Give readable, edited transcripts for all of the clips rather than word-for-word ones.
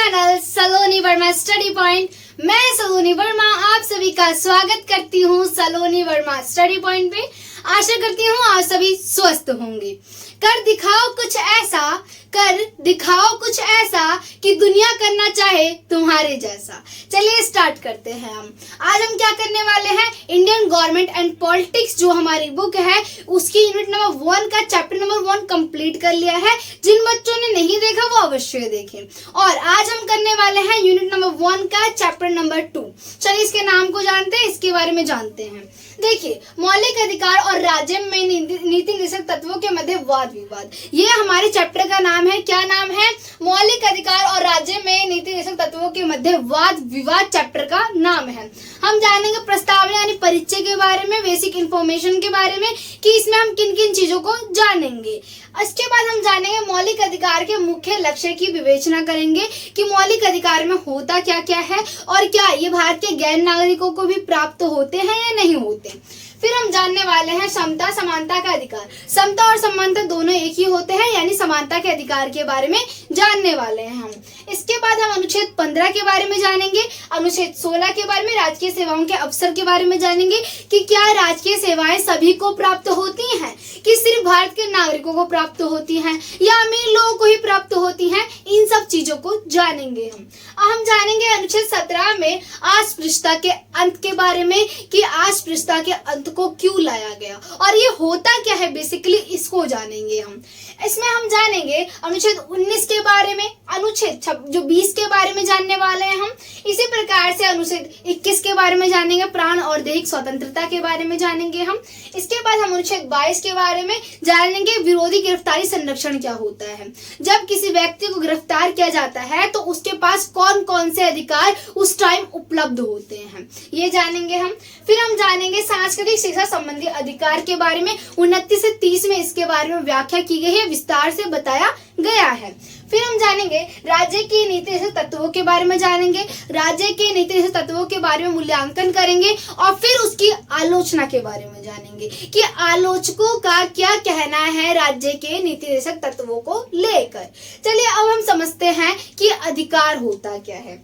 Channel सलोनी Verma study point. मैं सलोनी वर्मा आप सभी का स्वागत करती हूँ सलोनी वर्मा स्टडी पॉइंट पे। आशा करती हूँ आप सभी स्वस्थ होंगे। कर दिखाओ कुछ ऐसा कि दुनिया करना चाहे तुम्हारे जैसा। चलिए स्टार्ट करते हैं। आज हम क्या करने वाले हैं, इंडियन गवर्नमेंट एंड पॉलिटिक्स जो हमारी बुक है उसकी यूनिट नंबर 1 का चैप्टर नंबर 1 कंप्लीट कर लिया है। जिन बच्चों ने नहीं देखा वो अवश्य देखें। और आज हम करने वाले हैं यूनिट नंबर 1 का चैप्टर नंबर 2। चलिए इसके नाम को जानते हैं, इसके बारे में जानते हैं। देखिए, मौलिक अधिकार और राज्य में नीति निर्देशक तत्वों के मध्य वाद विवाद, ये हमारे चैप्टर का नाम है। क्या नाम है? मौलिक अधिकार और राज्य में नीति निर्देशक तत्वों के मध्य वाद विवाद चैप्टर का नाम है। हम जानेंगे प्रस्तावना यानी परिचय के बारे में, बेसिक इंफॉर्मेशन के बारे में कि इसमें हम किन किन चीजों को जानेंगे। इसके बाद हम जानेंगे मौलिक अधिकार के मुख्य लक्ष्य की विवेचना करेंगे कि मौलिक अधिकार में होता क्या क्या है और क्या ये भारत के गैर नागरिकों को भी प्राप्त होते हैं या नहीं होते। फिर हम जानने वाले हैं समता समानता का अधिकार। समता और समानता दोनों एक ही होते हैं, यानी समानता के अधिकार के बारे में जानने वाले हैं हम। इसके बाद हम अनुच्छेद 15 के बारे में जानेंगे, अनुच्छेद 16 के बारे में, राजकीय सेवाओं के अवसर के बारे में जानेंगे कि क्या राजकीय सेवाएं सभी को प्राप्त होती हैं, कि सिर्फ भारत के नागरिकों को प्राप्त होती हैं या अमीर लोगों को ही प्राप्त होती हैं। इन सब चीजों को जानेंगे हम जानेंगे अनुच्छेद 17 में अस्पृश्यता के अंत के बारे में कि अस्पृश्यता के अंत को क्यों लाया गया और ये होता क्या है, बेसिकली इसको जानेंगे हम। इसमें हम जानेंगे अनुच्छेद 19 के बारे में, अनुच्छेद जो 20 के बारे में जानने वाले हैं हम। इसी प्रकार से अनुच्छेद 21 के बारे में जानेंगे, प्राण और दैहिक स्वतंत्रता के बारे में जानेंगे हम। इसके बाद हम अनुच्छेद 22 के बारे में जानेंगे विरोधी गिरफ्तारी संरक्षण क्या होता है। जब किसी व्यक्ति को गिरफ्तार किया जाता है तो उसके पास कौन कौन से अधिकार उस टाइम उपलब्ध होते हैं, ये जानेंगे हम। फिर हम जानेंगे सांस्कृतिक शिक्षा संबंधी अधिकार के बारे में, 29 से 30 में इसके बारे में व्याख्या की गई है, विस्तार से बताया गया है। फिर हम जानेंगे राज्य के नीति निर्देशक तत्वों के बारे में जानेंगे, राज्य के नीति निर्देशक तत्वों के बारे में मूल्यांकन करेंगे और फिर उसकी आलोचना के बारे में जानेंगे कि आलोचकों का क्या कहना है राज्य के नीति निर्देशक तत्वों को लेकर। चलिए अब हम समझते हैं कि अधिकार होता क्या है।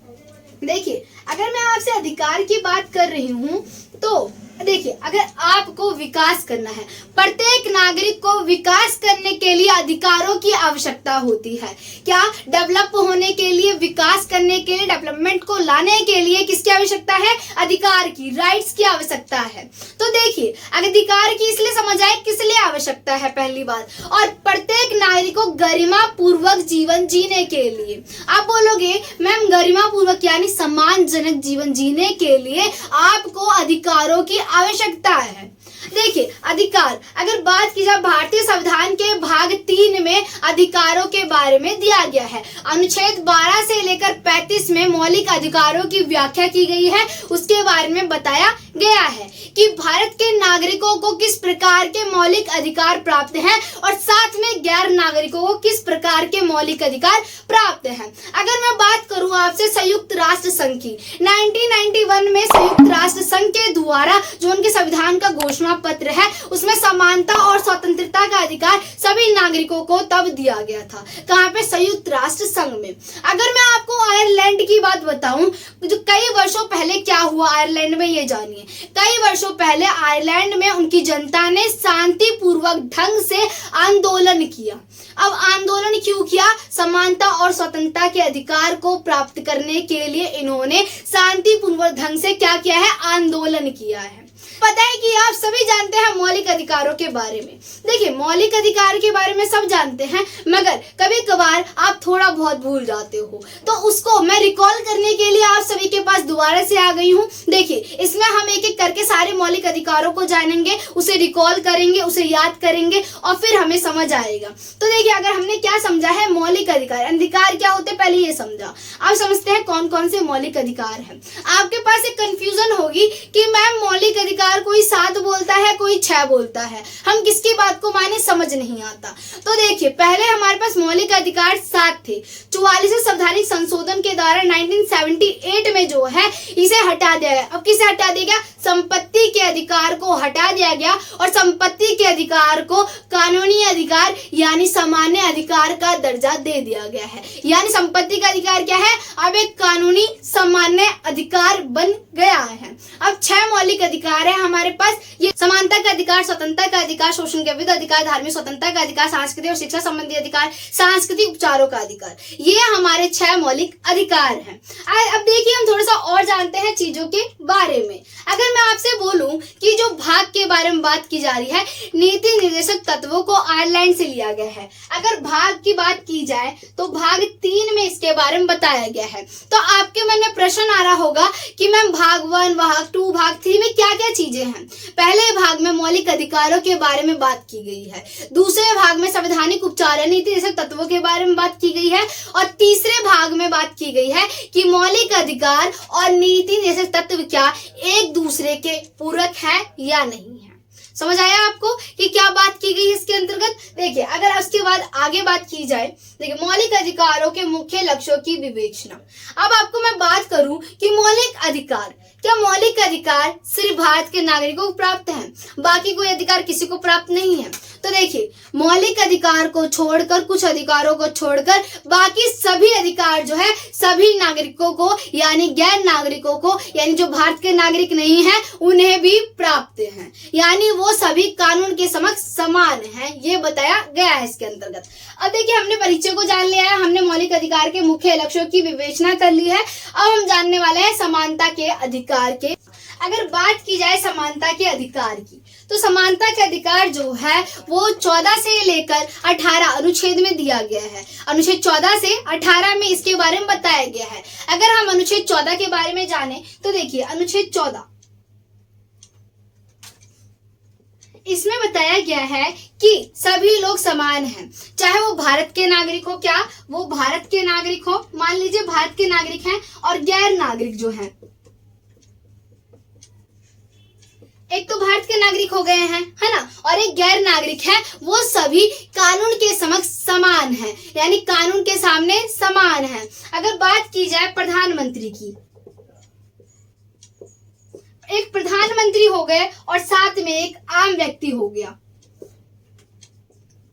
देखिए, अगर मैं आपसे अधिकार की बात कर रही हूँ तो देखिए, अगर आपको विकास करना है, प्रत्येक नागरिक को विकास करने के लिए अधिकारों की आवश्यकता होती है। क्या? डेवलप होने के लिए, विकास करने के लिए, डेवलपमेंट को लाने के लिए किसकी आवश्यकता है? अधिकार की, राइट्स की आवश्यकता है। तो देखिए, अधिकार की इसलिए समझ आए किस लिए आवश्यकता है, पहली बात। और प्रत्येक नागरिक को गरिमा पूर्वक जीवन जीने के लिए। आप बोलोगे मैम गरिमा पूर्वक यानी सम्मानजनक जीवन जीने के लिए आपको अधिकारों की आवश्यकता है। देखिए, अधिकार अगर बात की जाए, भारतीय संविधान के भाग 3 में अधिकारों के बारे में दिया गया है। अनुच्छेद 12 से लेकर 35 में मौलिक अधिकारों की व्याख्या की गई है, उसके बारे में बताया गया है कि भारत के नागरिकों को किस प्रकार के मौलिक अधिकार प्राप्त हैं और साथ में गैर नागरिकों को किस प्रकार के मौलिक अधिकार प्राप्त हैं। अगर मैं बात करूं आपसे संयुक्त राष्ट्र संघ की, 1991 में संयुक्त राष्ट्र संघ के द्वारा जो उनके संविधान का घोषणा पत्र है उसमें समानता और स्वतंत्रता का अधिकार सभी नागरिकों को तब दिया गया था। कहाँ पे? संयुक्त राष्ट्र संघ में। अगर मैं आपको आयरलैंड की बात बताऊं, जो कई वर्षों पहले क्या हुआ आयरलैंड में, ये जानिए। कई वर्षों पहले आयरलैंड में उनकी जनता ने शांतिपूर्वक ढंग से आंदोलन किया। अब आंदोलन क्यों किया? समानता और स्वतंत्रता के अधिकार को प्राप्त करने के लिए इन्होंने शांतिपूर्वक ढंग से क्या किया है? आंदोलन किया है। पता है कि आप सभी जानते हैं मौलिक अधिकारों के बारे में। देखिए, मौलिक अधिकार के बारे में सब जानते हैं, मगर कभी कभार आप थोड़ा बहुत भूल जाते हो, तो उसको मैं रिकॉल करने के लिए आप सभी के पास दोबारा से आ गई हूँ। देखिए, इसमें हम एक एक करके सारे मौलिक अधिकारों को जानेंगे, उसे रिकॉल करेंगे, उसे याद करेंगे और फिर हमें समझ आएगा। तो देखिए, अगर हमने क्या समझा है मौलिक अधिकार, अधिकार क्या होते हैं पहले ये समझा। आप समझते हैं कौन कौन से मौलिक अधिकार हैं। आपके पास एक कंफ्यूजन होगी कि मैम मौलिक अधिकार कोई 7 बोलता है, कोई 6 बोलता है, हम किसकी बात को माने, समझ नहीं आता। तो देखिए, पहले हमारे पास मौलिक अधिकार 7 थे। 44वें संवैधानिक संशोधन के द्वारा 1978 में जो है इसे हटा दिया गया। अब किसे हटा दिया गया? संपत्ति संपत्ति के अधिकार को हटा दिया गया और संपत्ति के अधिकार को कानूनी अधिकार यानी सामान्य अधिकार का दर्जा दे दिया गया है। यानी संपत्ति का अधिकार क्या है, अब एक कानूनी सामान्य अधिकार बन गया है। अब 6 मौलिक अधिकार है हमारे पास, ये समानता का अधिकार, स्वतंत्रता का अधिकार, शोषण के विरुद्ध अधिकार, धार्मिक स्वतंत्रता का अधिकार, सांस्कृतिक और शिक्षा संबंधी अधिकार, सांस्कृतिक उपचारों का अधिकार, ये हमारे 6 मौलिक अधिकार हैं। अब देखिए हम थोड़ा सा और जानते हैं चीजों के बारे में। अगर मैं आपसे बोलूं कि जो भाग के बारे में बात की जा रही है, नीति निर्देशक तत्वों को आयरलैंड से लिया गया है। अगर भाग की बात की जाए तो भाग 3 में इसके बारे में बताया गया है। तो आपके मन में प्रश्न आ रहा होगा कि मैम भाग 1, भाग 2, भाग 3 में क्या क्या चीजें हैं। पहले भाग में मौलिक अधिकारों के बारे में बात की गई है, दूसरे भाग में संवैधानिक उपचार नीति निर्देशक तत्वों के बारे में बात की गई है, और तीसरे भाग में बात की गई है कि मौलिक अधिकार और नीति निर्देशक तत्व क्या एक दूसरे के पूरक है या नहीं है। समझ आया आपको कि क्या बात की गई इसके अंतर्गत। देखिए अगर उसके बाद आगे बात की जाए, देखिए मौलिक अधिकारों के मुख्य लक्ष्यों की विवेचना। अब आपको मैं बात करूं कि मौलिक अधिकार, क्या मौलिक अधिकार सिर्फ भारत के नागरिकों को प्राप्त है, बाकी कोई अधिकार किसी को प्राप्त नहीं है। तो देखिए मौलिक अधिकार को छोड़कर, कुछ अधिकारों को छोड़कर बाकी सभी अधिकार जो है सभी नागरिकों को यानी गैर नागरिकों को, यानी जो भारत के नागरिक नहीं है उन्हें भी प्राप्त हैं, यानी वो सभी कानून के समक्ष समान हैं, ये बताया गया है इसके अंतर्गत। अब देखिए हमने परिचय को जान लिया है, हमने मौलिक अधिकार के मुख्य लक्ष्यों की विवेचना कर ली है। अब हम जानने वाले हैं समानता के अधिकार के। अगर बात की जाए समानता के अधिकार की, तो समानता के अधिकार जो है वो 14 से लेकर 18 अनुच्छेद में दिया गया है। अनुच्छेद 14 से 18 में इसके बारे में बताया गया है। अगर हम अनुच्छेद 14 के बारे में जाने तो देखिए अनुच्छेद 14 इसमें बताया गया है कि सभी लोग समान हैं, चाहे वो भारत के नागरिक हो, क्या वो भारत के नागरिक हो, मान लीजिए भारत के नागरिक हैं और गैर नागरिक जो हैं, एक तो भारत के नागरिक हो गए हैं, है ना, और एक गैर नागरिक है, वो सभी कानून के समक्ष समान हैं, यानी कानून के सामने समान हैं। अगर बात की जाए प्रधानमंत्री की, एक प्रधानमंत्री हो गए और साथ में एक आम व्यक्ति हो गया।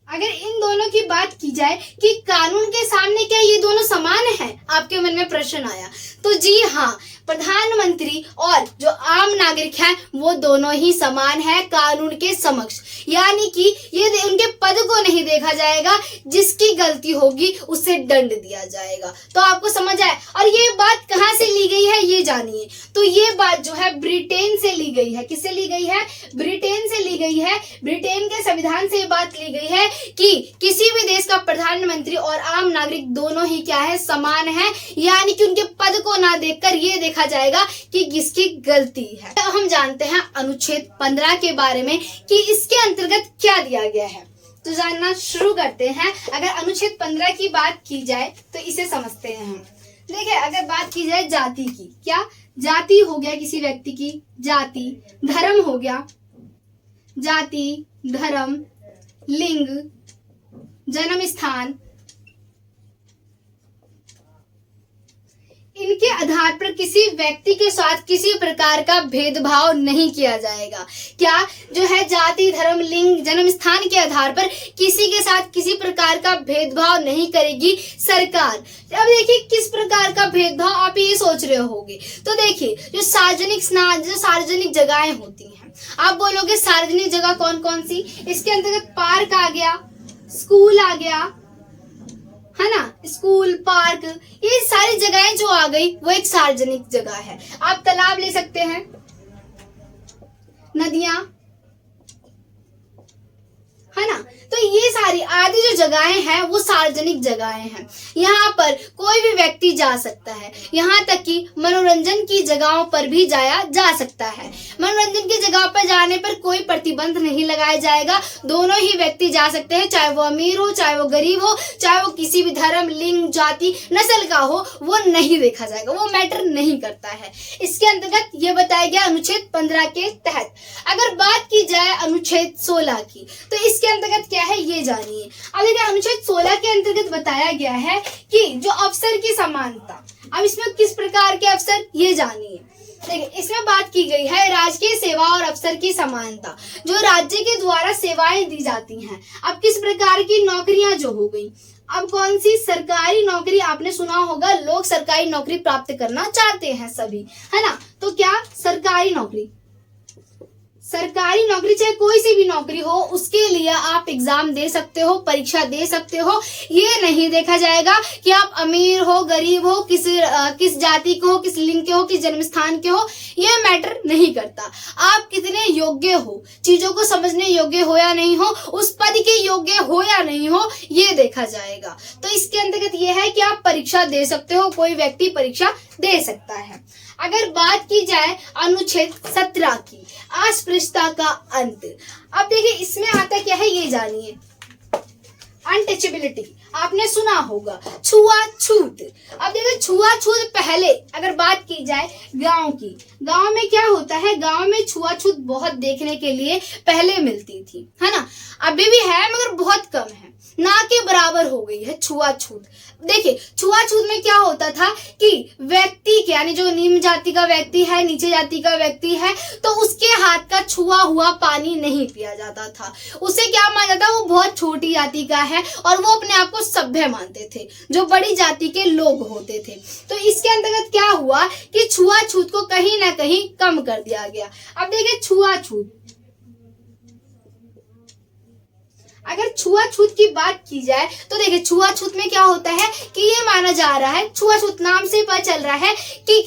अगर इन दोनों की बात की जाए कि कानून के सामने क्या ये दोनों समान हैं, आपके मन में प्रश्न आया, तो जी हाँ, प्रधानमंत्री और जो आम नागरिक हैं वो दोनों ही समान है कानून के समक्ष, यानी कि ये उनके पद को नहीं देखा जाएगा, जिसकी गलती होगी उसे दंड दिया जाएगा। तो आपको समझ आए। और ये बात कहाँ से ली गई है ये जानिए। तो ये बात जो है ब्रिटेन से ली गई है। किससे ली गई है? ब्रिटेन से ली गई है। ब्रिटेन के संविधान से ये बात ली गई है कि किसी भी देश का प्रधानमंत्री और आम नागरिक दोनों ही क्या है, समान है, यानी कि उनके पद को ना देखकर ये देखा जाएगा कि किसकी गलती है। तो हम जानते हैं अनुच्छेद 15 के बारे में कि इसके अंतर्गत क्या दिया गया है, तो जानना शुरू करते हैं। अगर अनुच्छेद 15 की बात की जाए तो इसे समझते हैं हम। देखिए अगर बात की जाए जाति की, क्या जाति हो गया किसी व्यक्ति की जाति, धर्म हो गया जाति, धर्म, लिंग, जन्म स्थान, इनके आधार पर किसी व्यक्ति के साथ किसी प्रकार का भेदभाव नहीं किया जाएगा। क्या जो है जाति, धर्म, लिंग, जन्म स्थान के आधार पर किसी के साथ किसी प्रकार का भेदभाव नहीं करेगी सरकार। अब देखिए किस प्रकार का भेदभाव, आप ये सोच रहे होंगे। तो देखिए जो सार्वजनिक जगहें होती हैं, आप बोलोगे सार्वजनिक जगह कौन कौन सी, इसके अंतर्गत पार्क आ गया, स्कूल आ गया, है ना, स्कूल, पार्क, ये सारी जगहें जो आ गई वो एक सार्वजनिक जगह है। आप तालाब ले सकते हैं, नदियां, है ना, तो ये सारी आदि जो जगहें हैं वो सार्वजनिक जगहें हैं। यहाँ पर कोई भी व्यक्ति जा सकता है, यहाँ तक कि मनोरंजन की जगहों पर भी जाया जा सकता है। मनोरंजन की जगह पर जाने पर कोई प्रतिबंध नहीं लगाया जाएगा, दोनों ही व्यक्ति जा सकते हैं, चाहे वो अमीर हो, चाहे वो गरीब हो, चाहे वो किसी भी धर्म, लिंग, जाति, नस्ल का हो, वो नहीं देखा जाएगा, वो मैटर नहीं करता है। इसके अंतर्गत ये बताया गया अनुच्छेद 15 के तहत। अगर बात की जाए अनुच्छेद 16 की, तो इसके अंतर्गत क्या है ये जानिए। अब देखिए अनुच्छेद 16 के अंतर्गत बताया गया है कि जो अवसर की समानता, अब इसमें किस प्रकार के अवसर ये जानिए। देखिए, इसमें बात की गई है राजकीय सेवा और अवसर की समानता, जो राज्य के द्वारा सेवाएं दी जाती हैं। अब किस प्रकार की नौकरियां जो हो गई, अब कौन सी सरकारी नौकरी, आपने सुना होगा लोग सरकारी नौकरी प्राप्त करना चाहते हैं सभी, है ना। तो क्या सरकारी नौकरी, सरकारी नौकरी चाहे कोई सी भी नौकरी हो, उसके लिए आप एग्जाम दे सकते हो, परीक्षा दे सकते हो। ये नहीं देखा जाएगा कि आप अमीर हो, गरीब हो, किस जाति के हो, किस लिंग के हो, किस जन्म स्थान के हो, ये मैटर नहीं करता। आप कितने योग्य हो, चीजों को समझने योग्य हो या नहीं हो, उस पद के योग्य हो या नहीं हो, ये देखा जाएगा। तो इसके अंतर्गत ये है कि आप परीक्षा दे सकते हो, कोई व्यक्ति परीक्षा दे सकता है। अगर बात की जाए अनुच्छेद 17 की, अस्पृश्यता का अंत, अब देखिए इसमें आता क्या है ये जानिए। अनटचेबिलिटी आपने सुना होगा, छुआछूत। अब देखिए छुआछूत, पहले अगर बात की जाए गांव की, गांव में क्या होता है, गांव में छुआछूत बहुत देखने के लिए पहले मिलती थी, है ना। अभी भी है मगर बहुत कम है, ना के बराबर हो गई है छुआछूत। देखिए छुआछूत में क्या होता था कि व्यक्ति के, यानी जो निम्न जाति का व्यक्ति है, नीचे जाति का व्यक्ति है, तो उसके हाथ का छुआ हुआ पानी नहीं पिया जाता था। उसे क्या माना जाता, वो बहुत छोटी जाति का है और वो अपने आप को सभ्य मानते थे, जो बड़ी जाति के लोग होते थे। तो इसके अंतर्गत क्या हुआ कि छुआछूत को कहीं ना कहीं कम कर दिया गया। अब देखिए छुआछूत, अगर छुआछूत की बात की जाए तो देखिए छुआछूत में क्या होता है कि ये माना जा रहा है, छुआछूत नाम से पता चल रहा है कि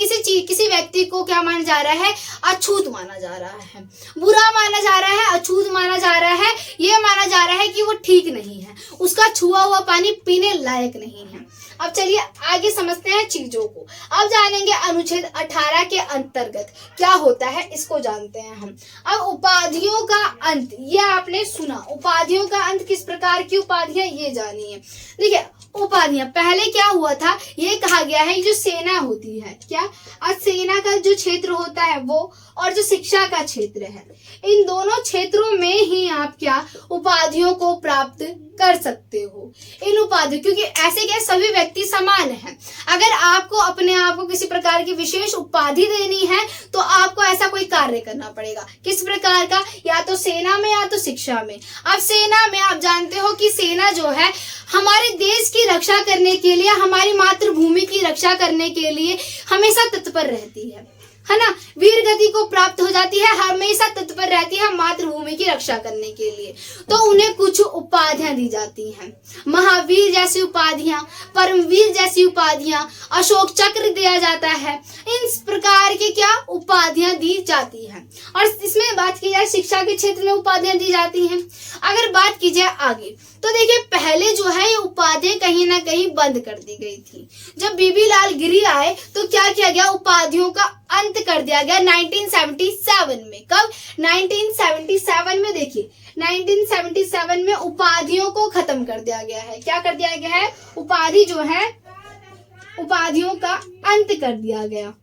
किसी व्यक्ति को क्या माना जा रहा है, अछूत माना जा रहा है, बुरा माना जा रहा है, अछूत माना जा रहा है। ये माना जा रहा है कि वो ठीक नहीं है, उसका छुआ हुआ पानी पीने लायक नहीं है। अब चलिए आगे समझते हैं चीजों को। अब जानेंगे अनुच्छेद 18 के अंतर्गत क्या होता है, इसको जानते हैं हम। अब उपाधियों का अंत, ये आपने सुना, उपाधियों का अंत, किस प्रकार की उपाधियां, ये जानिए। देखिए उपाधियां, पहले क्या हुआ था, ये कहा गया है जो सेना होती है, क्या, आज सेना का जो क्षेत्र होता है वो, और जो शिक्षा का क्षेत्र है, इन दोनों क्षेत्रों में ही आप क्या उपाधियों को प्राप्त कर सकते हो। इन उपाधियों, क्योंकि ऐसे क्या सभी व्यक्ति समान हैं। अगर आपको अपने आप को किसी प्रकार की विशेष उपाधि देनी है तो आपको ऐसा कोई कार्य करना पड़ेगा। किस प्रकार का, या तो सेना में या तो शिक्षा में। अब सेना में आप जानते हो कि सेना जो है हमारे देश की रक्षा करने के लिए, हमारी मातृभूमि की रक्षा करने के लिए हमेशा तत्पर रहती है ना, वीर गति को प्राप्त हो जाती है, हमेशा तत्पर रहती है मातृभूमि की रक्षा करने के लिए। तो उन्हें कुछ उपाधियां दी जाती हैं, महावीर जैसी उपाधियां, परमवीर जैसी उपाधियां, अशोक चक्र दिया जाता है। इन प्रकार की क्या उपाधियां दी जाती हैं। और इसमें बात की जाए शिक्षा के क्षेत्र में उपाधियां दी जाती हैं। अगर बात की जाए आगे तो देखिए पहले जो है ये उपाधियां कहीं ना कहीं बंद कर दी गई थी। जब बीबी लाल गिरी आए तो क्या किया गया, उपाधियों का अंत कर दिया गया 1977 में। कब, 1977 में। देखिए 1977 में उपाधियों को खत्म कर दिया गया है। क्या कर दिया गया है, उपाधि जो है, उपाधियों का अंत कर दिया गया।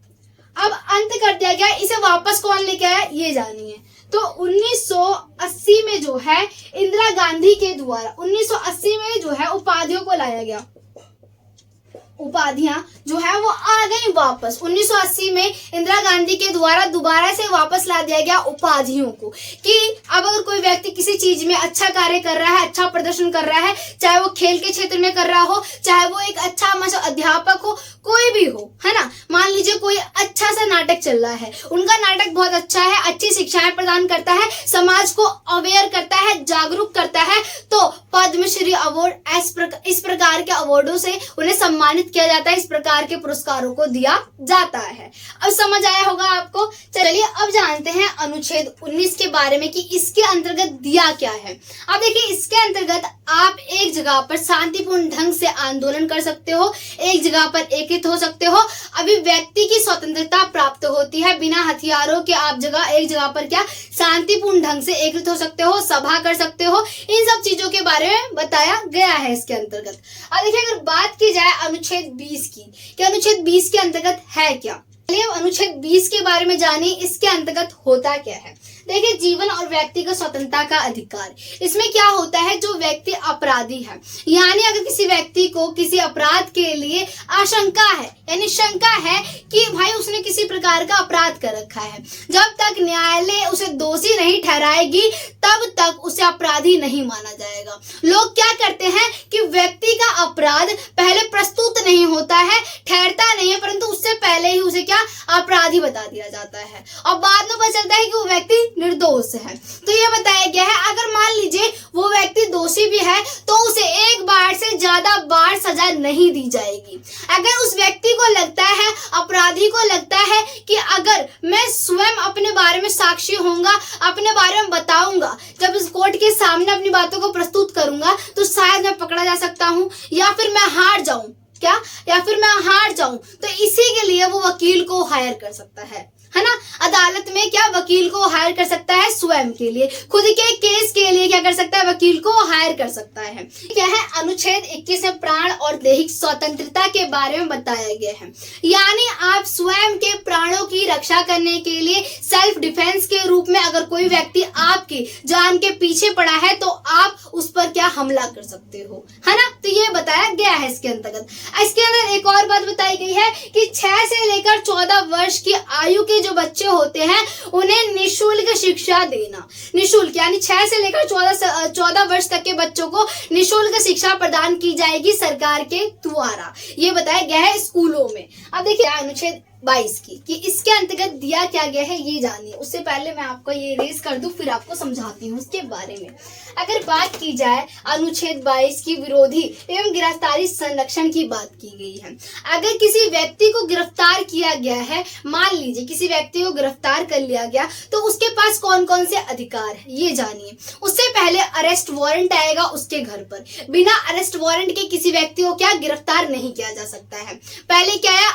अब अंत कर दिया गया, इसे वापस कौन लेके आया ये जानिए। तो 1980 में जो है इंदिरा गांधी के द्वारा 1980 में जो है उपाधियों को लाया गया। उपाधियां जो है वो आ गई वापस 1980 में इंदिरा गांधी के द्वारा दोबारा से वापस ला दिया गया उपाधियों को, कि अब अगर कोई व्यक्ति किसी चीज में अच्छा कार्य कर रहा है, अच्छा प्रदर्शन कर रहा है, चाहे वो खेल के क्षेत्र में कर रहा हो, चाहे वो एक अच्छा अध्यापक हो, कोई भी हो, है ना। मान लीजिए कोई अच्छा सा नाटक चल रहा है, उनका नाटक बहुत अच्छा है, अच्छी शिक्षाएं प्रदान करता है, समाज को अवेयर करता है, जागरूक करता है, तो पद्मश्री अवार्ड इस प्रकार के अवार्डों से उन्हें सम्मानित किया जाता है, इस प्रकार के पुरस्कारों को दिया जाता है। अब समझ आया होगा आपको। चलिए अब जानते हैं अनुच्छेद 19 के बारे में कि इसके अंतर्गत दिया क्या है। अब देखिए इसके अंतर्गत आप एक जगह पर शांतिपूर्ण ढंग से आंदोलन कर सकते हो, एक जगह पर एकत्रित हो सकते हो, अभिव्यक्ति की स्वतंत्रता प्राप्त होती है, बिना हथियारों के आप एक जगह पर क्या शांतिपूर्ण ढंग से एकत्रित हो सकते हो, सभा कर सकते हो। इन सब चीजों के बारे में बताया गया है इसके अंतर्गत। अब देखिए अगर बात की जाए अनुच्छेद 20 की, कि अनुच्छेद 20 के अंतर्गत है क्या। चलिए अब अनुच्छेद 20 के बारे में जानिए, इसके अंतर्गत होता क्या है। देखिए, जीवन और व्यक्तिगत स्वतंत्रता का अधिकार। इसमें क्या होता है, जो व्यक्ति अपराधी है, यानी अगर किसी व्यक्ति को किसी अपराध के लिए आशंका है, यानी शंका है कि भाई उसने किसी प्रकार का अपराध कर रखा है, जब तक न्यायालय उसे दोषी नहीं ठहराएगी तब तक उसे अपराधी नहीं माना जाएगा। लोग क्या करते हैं कि व्यक्ति का अपराध पहले प्रस्तुत नहीं होता है, ठहरता नहीं है, परंतु उससे पहले ही उसे क्या अपराधी बता दिया जाता है और बाद में पता चलता है कि वो व्यक्ति निर्दोष है। तो ये बताया गया है, अगर मान लीजिए वो व्यक्ति दोषी भी है तो उसे एक बार से ज्यादा बार सजा नहीं दी जाएगी। अगर उस व्यक्ति को लगता है, अपराधी को लगता है कि अगर मैं स्वयं अपने बारे में साक्षी होऊंगा, अपने बारे में बताऊंगा, जब इस कोर्ट के सामने अपनी बातों को प्रस्तुत करूंगा तो शायद मैं पकड़ा जा सकता हूं या फिर मैं हार जाऊं, तो इसी के लिए वो वकील को हायर कर सकता है ना। अदालत में क्या वकील को हायर कर सकता है, स्वयं के लिए, खुद के केस के लिए क्या कर सकता है, वकील को हायर कर सकता है। क्या है, अनुच्छेद 21 में प्राण और दैहिक स्वतंत्रता के बारे में बताया गया है, यानी आप स्वयं के प्राणों की रक्षा करने के लिए सेल्फ डिफेंस के रूप में अगर कोई व्यक्ति आपकी जान के पीछे पड़ा है तो आप उस पर क्या हमला कर सकते हो, है ना। तो ये बताया गया है इसके अंतर्गत। इसके अंदर एक और बात बताई गई है कि 6 से लेकर 14 वर्ष की आयु के जो बच्चे होते हैं उन्हें निःशुल्क शिक्षा देना, निःशुल्क यानी 6 से लेकर 14 वर्ष तक के बच्चों को निःशुल्क शिक्षा प्रदान की जाएगी सरकार के द्वारा, ये बताया गया है स्कूलों में। अब देखिए अनुच्छेद 22 की कि इसके अंतर्गत दिया क्या गया है ये जानिए। उससे पहले मैं आपको ये रेस कर दूं, फिर आपको समझाती हूँ उसके बारे में। अगर बात की जाए अनुच्छेद 22 की विरोधी एवं गिरफ्तारी संरक्षण की बात की गई है। अगर किसी व्यक्ति को गिरफ्तार किया गया है, मान लीजिए किसी व्यक्ति को गिरफ्तार कर लिया गया, तो उसके पास कौन कौन से अधिकार है ये जानिए। उससे पहले अरेस्ट वारंट आएगा उसके घर पर, बिना अरेस्ट वारंट के किसी व्यक्ति को क्या गिरफ्तार नहीं किया जा सकता है। पहले क्या है,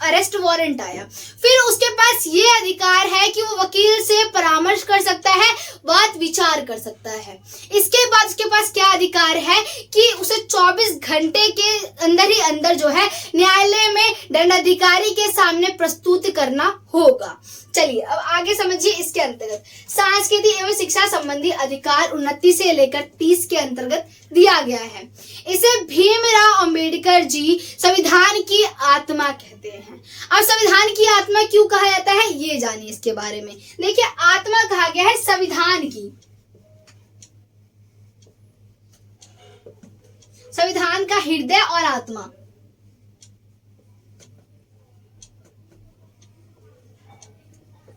अरेस्ट वारंट आया, फिर उसके पास ये अधिकार है कि वो वकील से परामर्श कर सकता है, बात विचार कर सकता है। इसके बाद उसके पास क्या अधिकार है कि उसे 24 घंटे के अंदर ही अंदर जो है न्यायालय में दंडाधिकारी के सामने प्रस्तुत करना होगा। चलिए अब आगे समझिए इसके अंतर्गत सांस्कृतिक एवं शिक्षा संबंधी अधिकार 29 से लेकर 30 के अंतर्गत दिया गया है। इसे भीमराव अंबेडकर जी संविधान की आत्मा कहते हैं। अब संविधान की आत्मा क्यों कहा जाता है ये जानिए इसके बारे में। देखिए आत्मा कहा गया है संविधान की, संविधान का हृदय और आत्मा।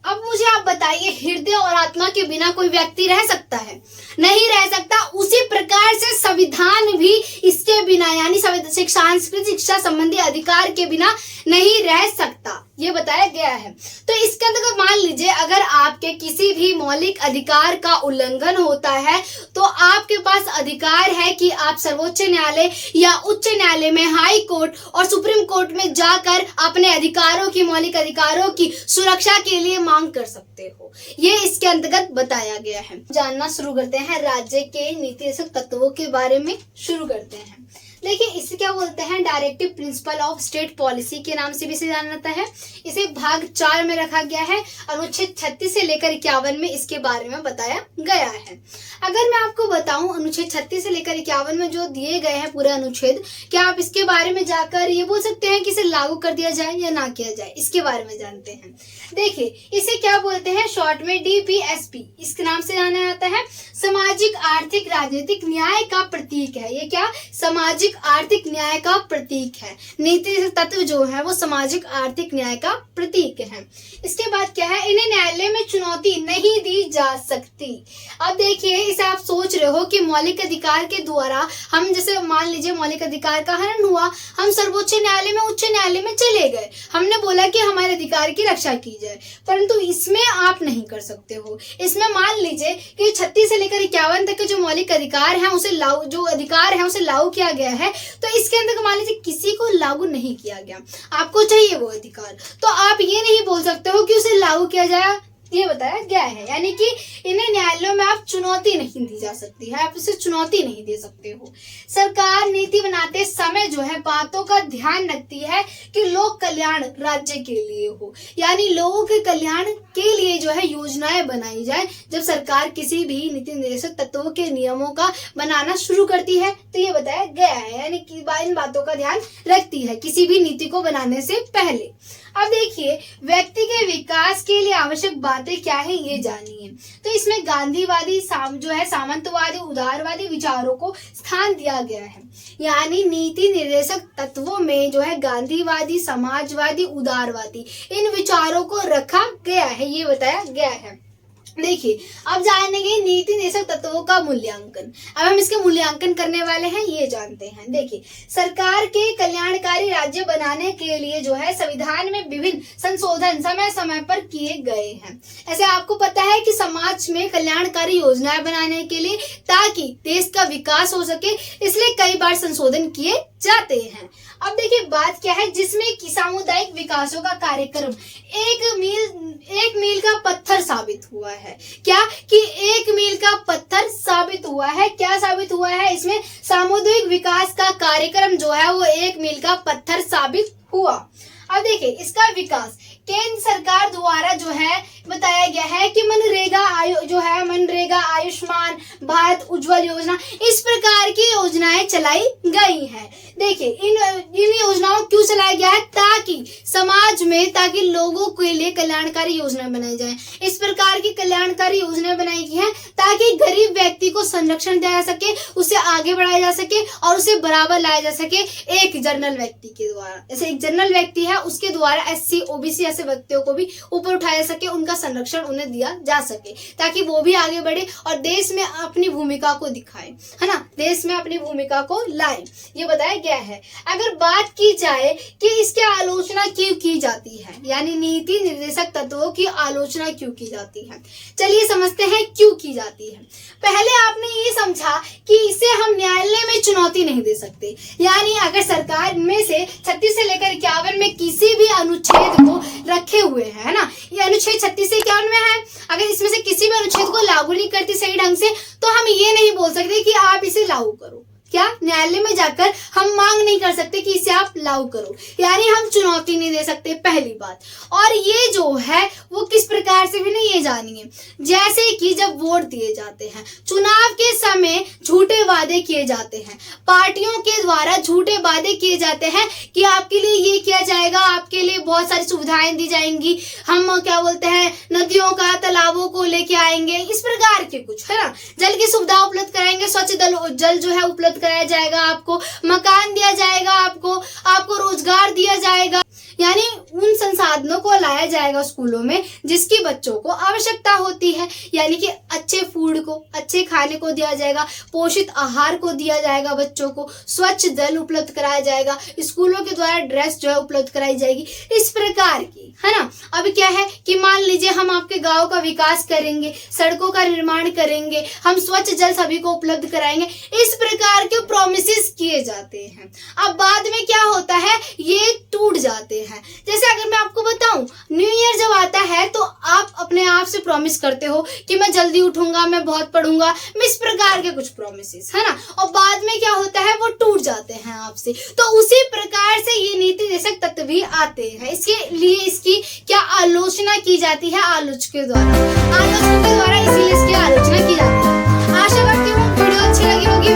अब मुझे आप बताइए, हृदय और आत्मा के बिना कोई व्यक्ति रह सकता है? नहीं रह सकता। उसी प्रकार से संविधान भी इसके बिना यानी सांस्कृतिक शिक्षा संबंधी अधिकार के बिना नहीं रह सकता, ये बताया गया है। तो इसके अंतर्गत मान लीजिए अगर आपके किसी भी मौलिक अधिकार का उल्लंघन होता है तो आपके पास अधिकार है कि आप सर्वोच्च न्यायालय या उच्च न्यायालय में, हाई कोर्ट और सुप्रीम कोर्ट में जाकर अपने अधिकारों की, मौलिक अधिकारों की सुरक्षा के लिए मांग कर सकते हो। ये इसके अंतर्गत बताया गया है। जानना शुरू करते हैं राज्य के नीतिगत तत्वों के बारे में, शुरू करते हैं। देखिए इसे क्या बोलते हैं, directive principle of state policy के नाम से भी इसे जाना जाता है। इसे भाग 4 में रखा गया है। अनुच्छेद 36 से लेकर 51 में इसके बारे में बताया गया है। अगर मैं आपको बताऊं अनुच्छेद 36 से लेकर 51 में जो दिए गए हैं पूरे अनुच्छेद, क्या आप इसके बारे में जाकर ये बोल सकते हैं कि इसे लागू कर दिया जाए या ना किया जाए? इसके बारे में जानते हैं। देखिए इसे क्या बोलते हैं, शॉर्ट में DPSP इसके नाम से जाना जाता है। सामाजिक आर्थिक राजनीतिक न्याय का प्रतीक है। ये क्या, सामाजिक आर्थिक न्याय का प्रतीक है। नीति तत्व जो है वो सामाजिक आर्थिक न्याय का प्रतीक है। इसके बाद क्या है, इन्हें न्यायालय में चुनौती नहीं दी जा सकती। अब देखिए इसे आप सोच रहे हो कि मौलिक अधिकार के द्वारा हम, जैसे मान लीजिए मौलिक अधिकार का हनन हुआ, हम सर्वोच्च न्यायालय में, उच्च न्यायालय में चले गए, हमने बोला कि हमारे अधिकार की रक्षा की जाए, परंतु इसमें आप नहीं कर सकते हो। इसमें मान लीजिए कि 36 से लेकर 51 तक के जो मौलिक अधिकार हैं उसे लागू, जो अधिकार है उसे लागू किया गया है, तो इसके अंदर मान लीजिए किसी को लागू नहीं किया गया, आपको चाहिए वो अधिकार, तो आप ये नहीं बोल सकते हो कि उसे लागू किया जाए ये बताया गया है। यानी कि इन्हें न्यायालयों में आप चुनौती नहीं दी जा सकती है, आप इसे चुनौती नहीं दे सकते हो। सरकार नीति बनाते समय जो है बातों का ध्यान रखती है कि लोक कल्याण राज्य के लिए हो, यानी लोगों के कल्याण के लिए जो है योजनाएं बनाई जाए। जब सरकार किसी भी नीति निर्देशक तत्वों के नियमों का बनाना शुरू करती है तो ये बताया गया है, यानी कि इन बातों का ध्यान रखती है किसी भी नीति को बनाने से पहले। अब देखिए व्यक्ति के विकास के लिए आवश्यक बातें क्या है ये जानिए। तो इसमें गांधीवादी जो है सामंतवादी उदारवादी विचारों को स्थान दिया गया है, यानी नीति निर्देशक तत्वों में जो है गांधीवादी समाजवादी उदारवादी इन विचारों को रखा गया है, ये बताया गया है। देखिए अब जानेंगे नीति निर्देशक तत्वों का मूल्यांकन। अब हम इसके मूल्यांकन करने वाले हैं, ये जानते हैं। देखिए सरकार के कल्याणकारी राज्य बनाने के लिए जो है संविधान में विभिन्न संशोधन समय समय पर किए गए हैं। ऐसे आपको पता है कि समाज में कल्याणकारी योजनाएं बनाने के लिए ताकि देश का विकास हो सके, इसलिए कई बार संशोधन किए जाते हैं। अब देखिए बात क्या है जिसमें कि सामुदायिक विकासों का कार्यक्रम एक मील का पत्थर साबित हुआ है। क्या कि एक मील का पत्थर साबित हुआ है। क्या साबित हुआ है इसमें? सामुदायिक विकास का कार्यक्रम जो है वो एक मील का पत्थर साबित हुआ। अब देखिए इसका विकास केंद्र सरकार द्वारा जो है बताया गया है कि मनरेगा आयुष्मान भारत उज्जवल योजना इस प्रकार की योजनाएं चलाई गई हैं। देखिए इन योजनाओं क्यों चलाया गया है? ताकि लोगों के लिए कल्याणकारी योजनाएं बनाई जाए। इस प्रकार की कल्याणकारी योजनाएं बनाई गई हैं ताकि गरीब व्यक्ति को संरक्षण दिया जा सके, उसे आगे बढ़ाया जा सके और उसे बराबर लाया जा सके एक जनरल व्यक्ति के द्वारा। जैसे एक जनरल व्यक्ति है उसके द्वारा SC OBC ऐसे व्यक्तियों को भी ऊपर उठाया जा सके, उनका संरक्षण उन्हें दिया जा सके ताकि वो भी आगे बढ़े और देश में अपनी भूमिका को दिखाए, है ना, देश में अपनी भूमिका को लाए, ये बताया गया है। अगर बात की जाए कि इसकी आलोचना क्यों की जाती है, यानी नीति निर्देशक तत्वों की आलोचना क्यों की जाती है, चलिए समझते हैं क्यों की जाती है। पहले आपने ये समझा कि इसे हम न्यायालय में चुनौती नहीं दे सकते, यानी अगर सरकार में से 36 से लेकर 51 में किसी भी अनुच्छेद को रखे हुए है ना, ये अनुच्छेद 36 से 51 में है, अगर इसमें से किसी भी अनुच्छेद को लागू नहीं करती सही ढंग से तो हम ये नहीं बोल सकते कि आप इसे लागू करो। क्या न्यायालय में जाकर हम मांग नहीं कर सकते कि इसे आप लागू करो, यानी हम चुनौती नहीं दे सकते, पहली बात। और ये जो है वो किस प्रकार से भी नहीं, ये जानिए। जैसे कि जब वोट दिए जाते हैं, चुनाव के समय झूठे वादे किए जाते हैं, पार्टियों के द्वारा झूठे वादे किए जाते हैं कि आपके लिए ये किया जाएगा, आपके लिए बहुत सारी सुविधाएं दी जाएंगी, हम क्या बोलते हैं नदियों का तालाबों को लेके आएंगे, इस प्रकार के कुछ, है ना, जल की सुविधा उपलब्ध कराएंगे, स्वच्छ जल जो है उपलब्ध कराया जाएगा, आपको मकान दिया जाएगा, आपको रोजगार दिया जाएगा, यानी उन संसाधनों को लाया जाएगा स्कूलों में जिसकी बच्चों को आवश्यकता होती है, यानी कि अच्छे फूड को, अच्छे खाने को दिया जाएगा, पोषित आहार को दिया जाएगा, बच्चों को स्वच्छ जल उपलब्ध कराया जाएगा, स्कूलों के द्वारा ड्रेस जो है उपलब्ध कराई जाएगी, इस प्रकार की, है ना। अब क्या है कि मान लीजिए हम आपके गांव का विकास करेंगे, सड़कों का निर्माण करेंगे, हम स्वच्छ जल सभी को उपलब्ध कराएंगे, इस प्रकार के प्रॉमिसेस किए जाते हैं। अब बाद में क्या होता है, ये टूट जाते हैं। जैसे अगर मैं आपको बताऊं, न्यू ईयर जब आता है तो आप अपने आप से प्रॉमिस करते हो कि मैं जल्दी उठूंगा, मैं बहुत पढ़ूंगा, इस प्रकार के कुछ प्रॉमिसेस, है ना, और बाद में क्या होता है वो टूट जाते हैं आपसे। तो उसी प्रकार से ये नीति निर्देशक तत्व भी आते हैं, इसके लिए इसकी क्या आलोचना की जाती है, आलोचकों द्वारा, इसीलिए इसकी आलोचना की जाती है। आशा करती हूँ वीडियो अच्छी लगी होगी।